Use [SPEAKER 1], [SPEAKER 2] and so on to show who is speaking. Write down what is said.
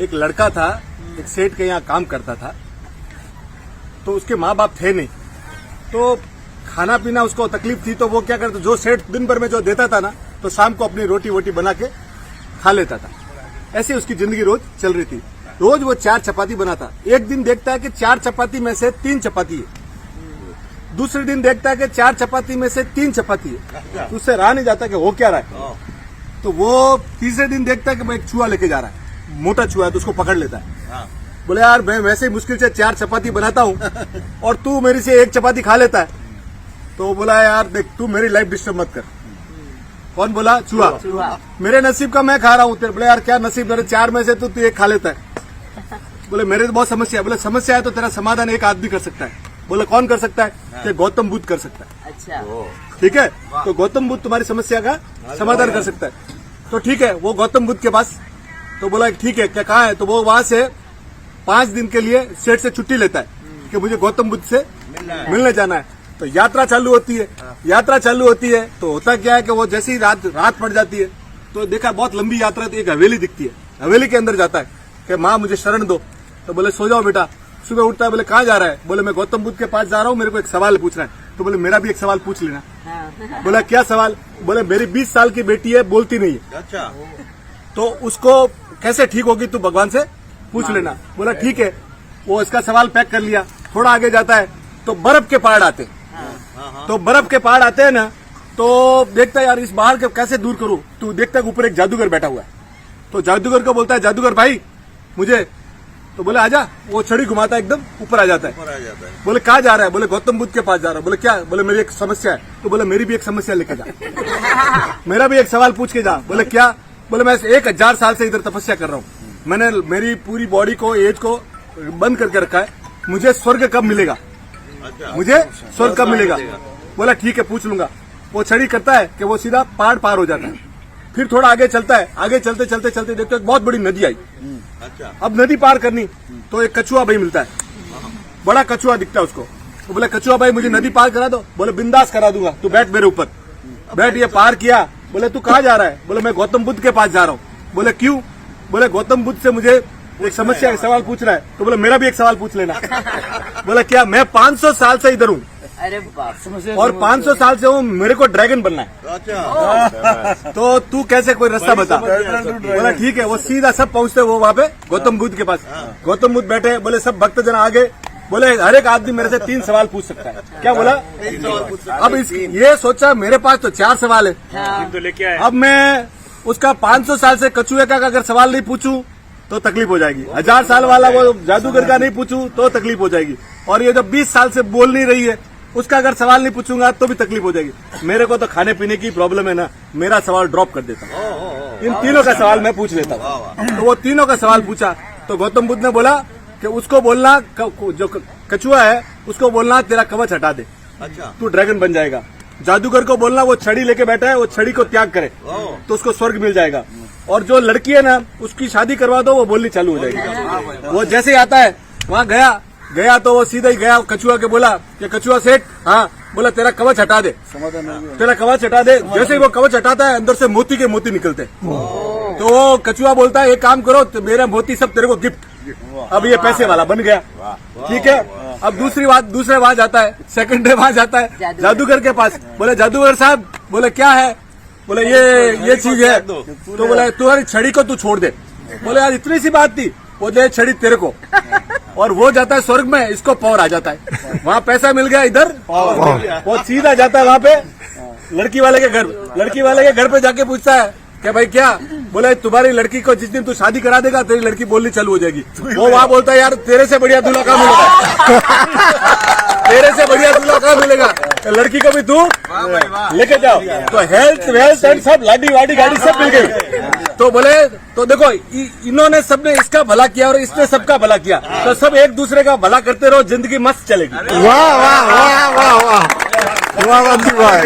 [SPEAKER 1] एक लड़का था, एक सेठ के यहाँ काम करता था, तो उसके माँ बाप थे नहीं, तो खाना पीना उसको तकलीफ थी, तो वो क्या करता, जो सेठ दिन भर में जो देता था ना, तो शाम को अपनी रोटी वोटी बना के खा लेता था। ऐसे उसकी जिंदगी रोज चल रही थी। रोज वो 4 चपाती बनाता। एक दिन देखता है कि 4 चपाती में से 3 चपाती है, दूसरे दिन देखता है कि 4 चपाती में से 3 चपाती है, तो उससे रहा नहीं जाता कि वो क्या रहा है। तो वो तीसरे दिन देखता है कि मैं एक चूहा लेके जा रहा है, मोटा चूहा है, तो उसको पकड़ लेता है। बोले यार मैं वैसे ही मुश्किल से 4 चपाती बनाता हूँ और तू मेरी से 1 चपाती खा लेता है। तो बोला यार देख, तू मेरी लाइफ डिस्टर्ब मत कर। कौन बोला? चूहा। मेरे नसीब का मैं खा रहा हूँ तेरे। बोले यार क्या नसीब, मेरे 4 में से तू 1 खा लेता है। बोले मेरे तो बहुत समस्या है। बोले समस्या है तो तेरा समाधान एक आदमी कर सकता है। बोले कौन कर सकता है? कि गौतम बुद्ध कर सकता है।
[SPEAKER 2] अच्छा,
[SPEAKER 1] ठीक है, तो गौतम बुद्ध तुम्हारी समस्या का समाधान कर सकता है। तो ठीक है, वो गौतम बुद्ध के पास, तो बोला ठीक है, क्या कहा है? तो वो वहां से 5 दिन के लिए सेठ से छुट्टी लेता है कि मुझे गौतम बुद्ध से मिलने जाना है। तो यात्रा चालू होती है। तो होता क्या है कि वो जैसे ही रात पड़ जाती है, तो देखा बहुत लंबी यात्रा, तो एक हवेली दिखती है। हवेली के अंदर जाता है कि माँ मुझे शरण दो। तो बोले सो जाओ बेटा। सुबह उठता है, बोले कहाँ जा रहा है? बोले मैं गौतम बुद्ध के पास जा रहा हूँ, मेरे को एक सवाल पूछना है। तो बोले मेरा भी एक सवाल पूछ लेना। बोला क्या सवाल? बोले मेरी 20 साल की बेटी है, बोलती नहीं है।
[SPEAKER 3] अच्छा,
[SPEAKER 1] तो उसको कैसे ठीक होगी, तू भगवान से पूछ लेना। बोला ठीक है। वो इसका सवाल पैक कर लिया। थोड़ा आगे जाता है तो बर्फ के पहाड़ आते। तो बर्फ के पहाड़ आते हैं ना, तो देखता है यार इस पहाड़ के कैसे दूर करूं। तो देखता है ऊपर एक जादूगर बैठा हुआ है। तो जादूगर को बोलता है, जादूगर भाई मुझे। तो बोले आजा। वो छड़ी घुमाता है, एकदम ऊपर आ जाता है। बोले कहाँ जा रहा है? बोले गौतम बुद्ध के पास जा रहा है। बोले क्या? बोले मेरी एक समस्या है। तो बोले मेरी भी एक समस्या लेके जा, मेरा भी एक सवाल पूछ के जा। बोले क्या? बोले मैं 1000 साल से इधर तपस्या कर रहा हूँ, मैंने मेरी पूरी बॉडी को, एज को बंद करके रखा है, मुझे स्वर्ग कब मिलेगा? मुझे स्वर्ग कब मिलेगा? बोला ठीक है, पूछ लूंगा। वो छड़ी करता है कि वो सीधा पहाड़ पार हो जाता है। फिर थोड़ा आगे चलता है। आगे चलते देखते एक बहुत बड़ी नदी आई। अब नदी पार करनी, तो एक कछुआ भाई मिलता है, बड़ा कछुआ दिखता है उसको। तो बोले कछुआ भाई मुझे नदी पार करा दो। बोले बिंदास करा दूंगा, तू बैठ मेरे ऊपर, बैठ। ये पार किया। बोले तू कहाँ जा रहा है? बोले मैं गौतम बुद्ध के पास जा रहा हूँ। बोले क्यों? बोले गौतम बुद्ध से मुझे एक समस्या, एक सवाल पूछ रहा है। तो बोले मेरा भी एक सवाल पूछ लेना। बोला क्या? मैं 500 साल से इधर हूँ,
[SPEAKER 2] अरे बाप,
[SPEAKER 1] और 500 साल से हूँ, मेरे को ड्रैगन बनना है। तो तू कैसे, कोई रास्ता बता। बोला ठीक है। वो सीधा सब पहुँचते वो वहाँ पे गौतम बुद्ध के पास। गौतम बुद्ध बैठे। बोले सब भक्त जन आगे। बोले हर एक आदमी मेरे से 3 सवाल पूछ सकता है। क्या बोला? अब ये सोचा मेरे पास तो 4 सवाल है। अब मैं उसका 500 साल से कछुए का अगर सवाल नहीं पूछूं तो तकलीफ हो जाएगी। 1000 साल वाला वो जादूगर का नहीं पूछूं तो तकलीफ हो जाएगी। और ये जो 20 साल से बोल नहीं रही है, उसका अगर सवाल नहीं पूछूंगा तो भी तकलीफ हो जाएगी। मेरे को तो खाने पीने की प्रॉब्लम है ना, मेरा सवाल ड्रॉप कर देता हूँ, इन तीनों का सवाल मैं पूछ लेता हूँ। तो वो तीनों का सवाल पूछा। तो गौतम बुद्ध ने बोला कि उसको बोलना, जो कछुआ है उसको बोलना तेरा कवच हटा दे, तू ड्रैगन बन जाएगा। जादूगर को बोलना वो छड़ी लेके बैठा है, वो छड़ी को त्याग करे तो उसको स्वर्ग मिल जाएगा। और जो लड़की है ना, उसकी शादी करवा दो, वो बोलनी चालू हो जाएगी। वो जैसे ही आता है वहाँ गया तो वो सीधा ही गया कछुआ के बोला कि कछुआ सेठ, हाँ। बोला तेरा कवच हटा दे, तेरा कवच हटा दे। जैसे ही वो कवच हटाता है, अंदर से मोती के मोती निकलते हैं। तो वो कछुआ बोलता है एक काम करो, तो मेरा मोती सब तेरे को गिफ्ट। अब ये पैसे वाला बन गया। ठीक है। अब दूसरे वहां जाता है, सेकंड डे वहां जाता है जादूगर के पास। बोले जादूगर साहब, बोले क्या है? बोले ये चीज है। तो बोला तुम्हारी छड़ी को तू छोड़ दे। बोले यार इतनी सी बात थी। वो दे छड़ी तेरे को, और वो जाता है स्वर्ग में, इसको पावर आ जाता है। वहाँ पैसा मिल गया, इधर वो सीधा जाता है वहाँ पे लड़की वाले के घर। लड़की वाले के घर पे जाके पूछता है क्या भाई क्या? बोले तुम्हारी लड़की को जिस दिन तू शादी करा देगा, तेरी लड़की बोलनी चालू हो जाएगी। वो वहाँ बोलता है यार तेरे से बढ़िया दूल्हा कहाँ मिलेगा, तेरे से बढ़िया दूल्हा कहाँ मिलेगा, तो लड़की को भी तू लेके जाओ। तो हेल्थ वेल्थ एंड सब लाडी वाडी गाड़ी सब मिल गई। तो बोले तो देखो इन्होंने सबने इसका भला किया और इसने सबका भला किया, तो सब एक दूसरे का भला करते रहो, जिंदगी मस्त चलेगी।
[SPEAKER 4] वाह वाह वाह वाह वाह वाह वाह।